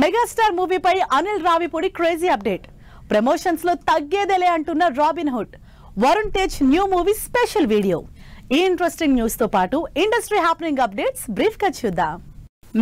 Megastar మూవీపై Anil Ravipudi crazy update. Promotions లో తగ్గేదేలే అంటున్న Robin Hood. Varun Tej new movie special video. ఈ ఇంట్రెస్టింగ్ న్యూస్ తో పాటు ఇండస్ట్రీ హ్యాపెనింగ్ అప్డేట్స్ బ్రీఫ్ గా చూద్దాం.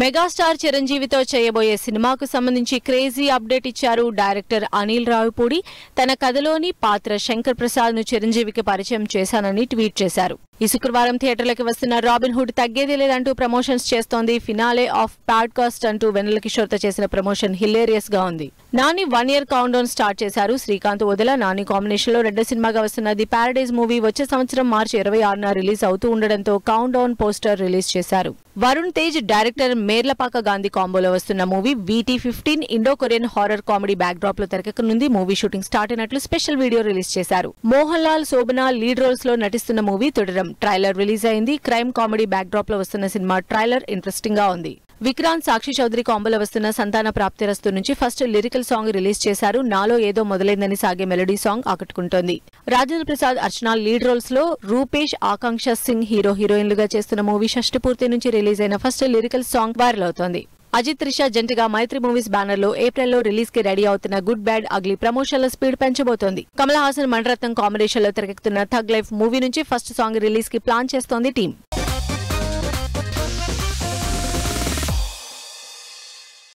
మెగాస్టార్ చిరంజీవితో చేయబోయే సినిమాకు సంబంధించి క్రేజీ అప్డేట్ ఇచ్చారు డైరెక్టర్ అనిల్ రావిపూడి. తన కథలోని పాత్ర శంకర్ ప్రసాద్ ను చిరంజీవికి పరిచయం చేశానని ట్వీట్ చేశారు. ఈ శుక్రవారం థియేటర్లకు వస్తున్న రాబిన్ హుడ్ తగ్గేదే లేదంటూ ప్రమోషన్స్ చేస్తోంది. ఫినాలే ఆఫ్ పాడ్కాస్ట్ అంటూ వెన్నెల కిషోర్ తో చేసిన ప్రమోషన్ హిలేరియస్ గా ఉంది. Nani 1 year count down start చేశారు. శ్రీకాంత్ వదల నాని కాంబినేషన్ లో రెండో సినిమాగా వస్తున్న ది పారడైజ్ మూవీ వచ్చే సంవత్సరం మార్చి 26న రిలీజ్ అవుతూ ఉండడంతో కౌంట్ డౌన్ పోస్టర్ రిలీజ్ చేశారు. వరుణ్ తేజ్ డైరెక్టర్ మేర్లపాక గాంధీ కాంబోలో వస్తున్న movie VT15 Indo Korean horror comedy back drop లో తెరకెక్కనుంది. మూవీ షూటింగ్ స్టార్ట్ అయినట్లు స్పెషల్ వీడియో రిలీజ్ చేశారు. మోహన్ లాల్, శోభన లీడ్ రోల్స్ లో నటిస్తున్న మూవీ తొడరం ట్రైలర్ రిలీజ్ అయింది. క్రైమ్ కామెడీ బ్యాక్ డ్రాప్ లో వస్తున్న సినిమా ట్రైలర్ ఇంట్రెస్టింగ్ గా ఉంది. విక్రాంత్, సాక్షి చౌదరి కాంబోలో వస్తున్న సంతాన ప్రాప్తిరస్తు నుంచి ఫస్ట్ లిరికల్ సాంగ్ రిలీజ్ చేశారు. నాలో ఏదో మొదలైందని సాగే మెలోడీ సాంగ్ ఆకట్టుకుంటోంది. రాజేంద్ర ప్రసాద్, అర్చన లీడ్ రోల్స్ లో, రూపేష్, ఆకాంక్ష సింగ్ హీరోయిన్లుగా చేస్తున్న మూవీ షష్టిపూర్తి నుంచి రిలీజ్ అయిన ఫస్ట్ లిరికల్ సాంగ్ వైరల్ అవుతోంది. అజిత్, త్రిష జంటగా మైత్రి మూవీస్ బ్యానర్ లో ఏప్రిల్లో రిలీజ్ కి రెడీ అవుతున్న గుడ్ బ్యాడ్ అగ్లీ ప్రమోషన్ల స్పీడ్ పెంచబోతోంది. కమల్ హాసన్, మణిరత్నం కాంబినేషన్ లో తెరకెక్కుతున్న థగ్ లైఫ్ మూవీ నుంచి ఫస్ట్ సాంగ్ రిలీజ్ కి ప్లాన్ చేస్తోంది టీం.